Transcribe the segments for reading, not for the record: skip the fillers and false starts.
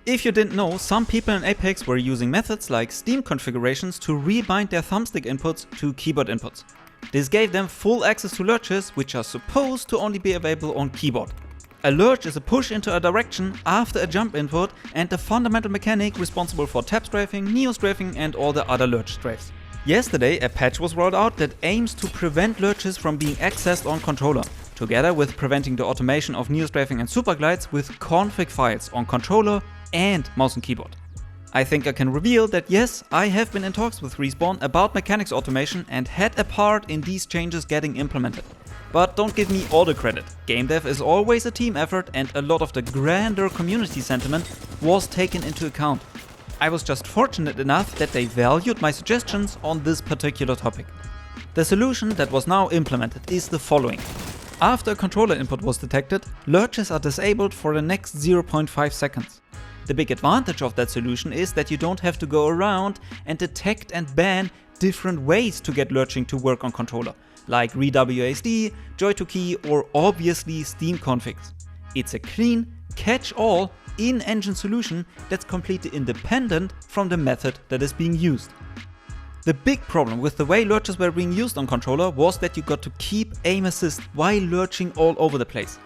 If you didn't know, some people in Apex were using methods like Steam configurations to rebind their thumbstick inputs to keyboard inputs. This gave them full access to lurches, which are supposed to only be available on keyboard. A lurch is a push into a direction after a jump input and the fundamental mechanic responsible for tap-strafing, neo-strafing and all the other lurch strafes. Yesterday a patch was rolled out that aims to prevent lurches from being accessed on controller, together with preventing the automation of neo-strafing and super glides with config files on controller and mouse and keyboard. I think I can reveal that yes, I have been in talks with Respawn about mechanics automation and had a part in these changes getting implemented. But don't give me all the credit. Game dev is always a team effort and a lot of the grander community sentiment was taken into account. I was just fortunate enough that they valued my suggestions on this particular topic. The solution that was now implemented is the following. After a controller input was detected, lurches are disabled for the next 0.5 seconds. The big advantage of that solution is that you don't have to go around and detect and ban different ways to get lurching to work on controller, like re-WASD, joy-to-key or obviously Steam configs. It's a clean, catch-all, in-engine solution that's completely independent from the method that is being used. The big problem with the way lurches were being used on controller was that you got to keep aim assist while lurching all over the place.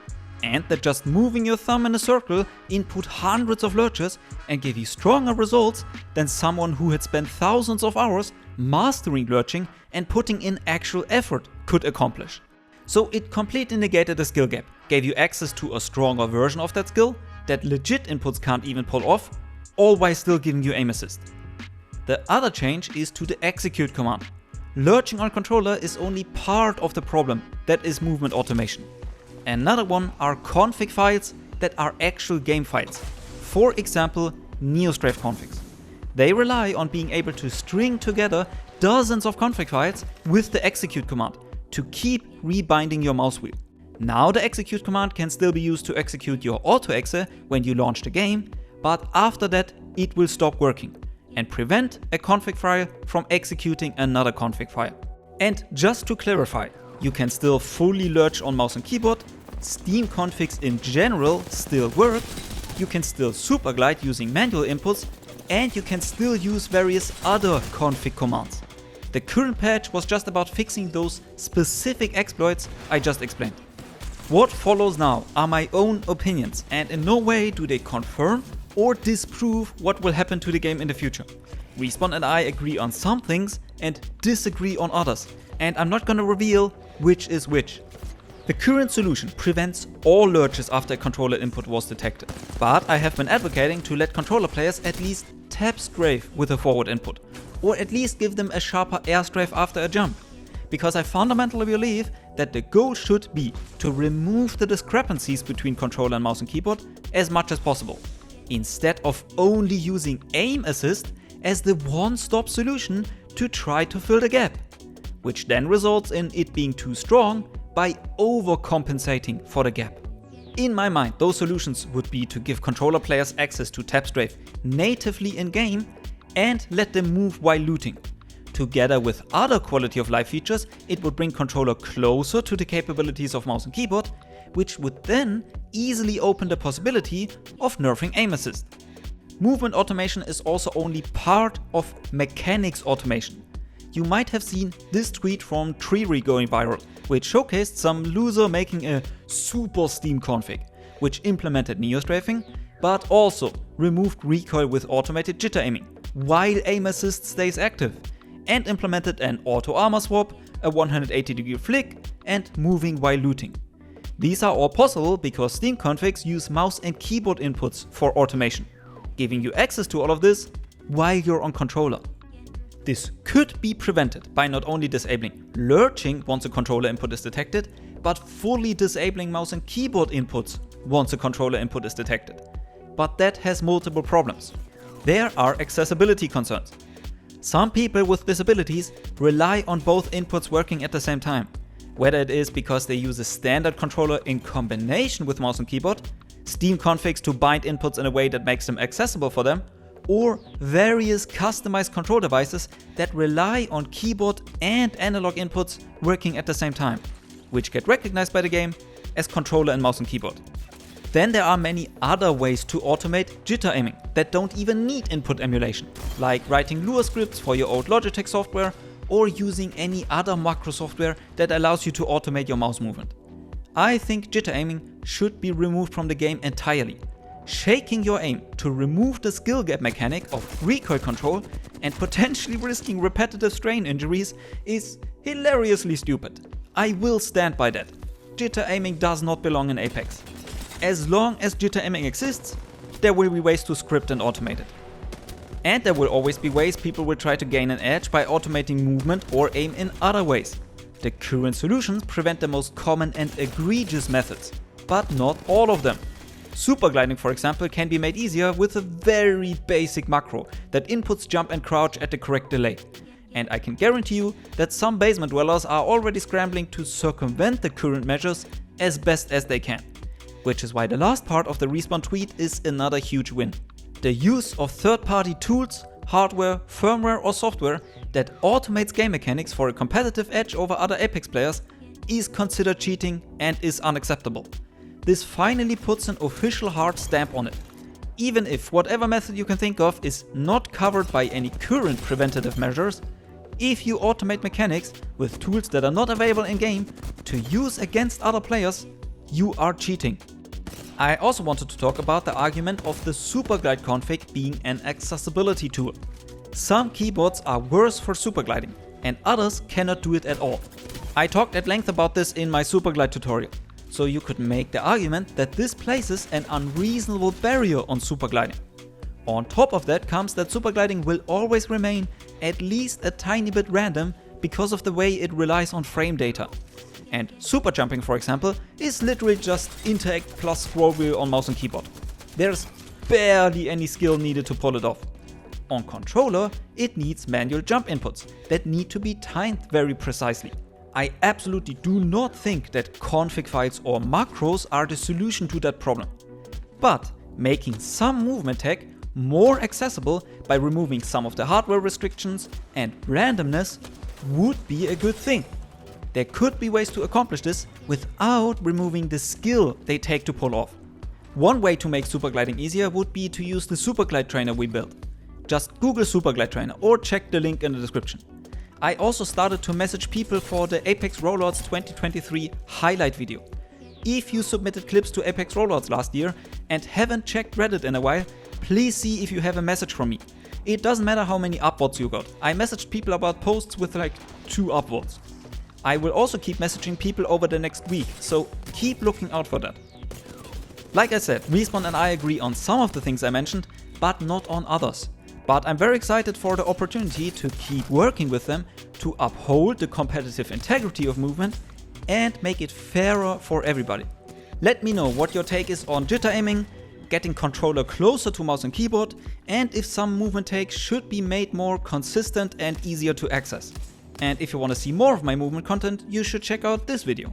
And that just moving your thumb in a circle input hundreds of lurches and gave you stronger results than someone who had spent thousands of hours mastering lurching and putting in actual effort could accomplish. So it completely negated the skill gap, gave you access to a stronger version of that skill that legit inputs can't even pull off, all while still giving you aim assist. The other change is to the execute command. Lurching on controller is only part of the problem, that is movement automation. Another one are config files that are actual game files. For example, neo-strafe configs. They rely on being able to string together dozens of config files with the execute command to keep rebinding your mouse wheel. Now the execute command can still be used to execute your auto-exe when you launch the game, but after that it will stop working and prevent a config file from executing another config file. And just to clarify, you can still fully lurch on mouse and keyboard, Steam configs in general still work, you can still super glide using manual inputs, and you can still use various other config commands. The current patch was just about fixing those specific exploits I just explained. What follows now are my own opinions, and in no way do they confirm or disprove what will happen to the game in the future. Respawn and I agree on some things and disagree on others, and I'm not gonna reveal which is which. The current solution prevents all lurches after a controller input was detected, but I have been advocating to let controller players at least tap strafe with a forward input, or at least give them a sharper air strafe after a jump, because I fundamentally believe that the goal should be to remove the discrepancies between controller and mouse and keyboard as much as possible, instead of only using aim assist as the one-stop solution to try to fill the gap, which then results in it being too strong by overcompensating for the gap. In my mind, those solutions would be to give controller players access to tap strafe natively in-game and let them move while looting. Together with other quality of life features, it would bring controller closer to the capabilities of mouse and keyboard, which would then easily open the possibility of nerfing aim assist. Movement automation is also only part of mechanics automation. You might have seen this tweet from Treeree going viral, which showcased some loser making a super Steam config, which implemented neo-strafing, but also removed recoil with automated jitter aiming, while aim assist stays active, and implemented an auto armor swap, a 180-degree flick, and moving while looting. These are all possible because Steam configs use mouse and keyboard inputs for automation, giving you access to all of this while you're on controller. This could be prevented by not only disabling lurching once a controller input is detected, but fully disabling mouse and keyboard inputs once a controller input is detected. But that has multiple problems. There are accessibility concerns. Some people with disabilities rely on both inputs working at the same time, whether it is because they use a standard controller in combination with mouse and keyboard, Steam configs to bind inputs in a way that makes them accessible for them, or various customized control devices that rely on keyboard and analog inputs working at the same time, which get recognized by the game as controller and mouse and keyboard. Then there are many other ways to automate jitter aiming that don't even need input emulation, like writing Lua scripts for your old Logitech software or using any other macro software that allows you to automate your mouse movement. I think jitter aiming should be removed from the game entirely. Shaking your aim to remove the skill gap mechanic of recoil control and potentially risking repetitive strain injuries is hilariously stupid. I will stand by that. Jitter aiming does not belong in Apex. As long as jitter aiming exists, there will be ways to script and automate it. And there will always be ways people will try to gain an edge by automating movement or aim in other ways. The current solutions prevent the most common and egregious methods, but not all of them. Super gliding, for example, can be made easier with a very basic macro that inputs jump and crouch at the correct delay. And I can guarantee you that some basement dwellers are already scrambling to circumvent the current measures as best as they can. Which is why the last part of the Respawn tweet is another huge win. The use of third-party tools, hardware, firmware or software that automates game mechanics for a competitive edge over other Apex players is considered cheating and is unacceptable. This finally puts an official hard stamp on it. Even if whatever method you can think of is not covered by any current preventative measures, if you automate mechanics with tools that are not available in-game to use against other players, you are cheating. I also wanted to talk about the argument of the Superglide config being an accessibility tool. Some keyboards are worse for supergliding and others cannot do it at all. I talked at length about this in my Superglide tutorial, so you could make the argument that this places an unreasonable barrier on supergliding. On top of that comes that supergliding will always remain at least a tiny bit random because of the way it relies on frame data. And super jumping, for example, is literally just interact plus scroll wheel on mouse and keyboard. There's barely any skill needed to pull it off. On controller, it needs manual jump inputs that need to be timed very precisely. I absolutely do not think that config files or macros are the solution to that problem. But making some movement tech more accessible by removing some of the hardware restrictions and randomness would be a good thing. There could be ways to accomplish this without removing the skill they take to pull off. One way to make supergliding easier would be to use the Superglide trainer we built. Just Google Superglide trainer or check the link in the description. I also started to message people for the Apex Rollouts 2023 highlight video. If you submitted clips to Apex Rollouts last year and haven't checked Reddit in a while, please see if you have a message from me. It doesn't matter how many upvotes you got. I messaged people about posts with like 2 upvotes. I will also keep messaging people over the next week, so keep looking out for that. Like I said, Respawn and I agree on some of the things I mentioned, but not on others. But I'm very excited for the opportunity to keep working with them to uphold the competitive integrity of movement and make it fairer for everybody. Let me know what your take is on jitter aiming, getting controller closer to mouse and keyboard, and if some movement takes should be made more consistent and easier to access. And if you want to see more of my movement content, you should check out this video.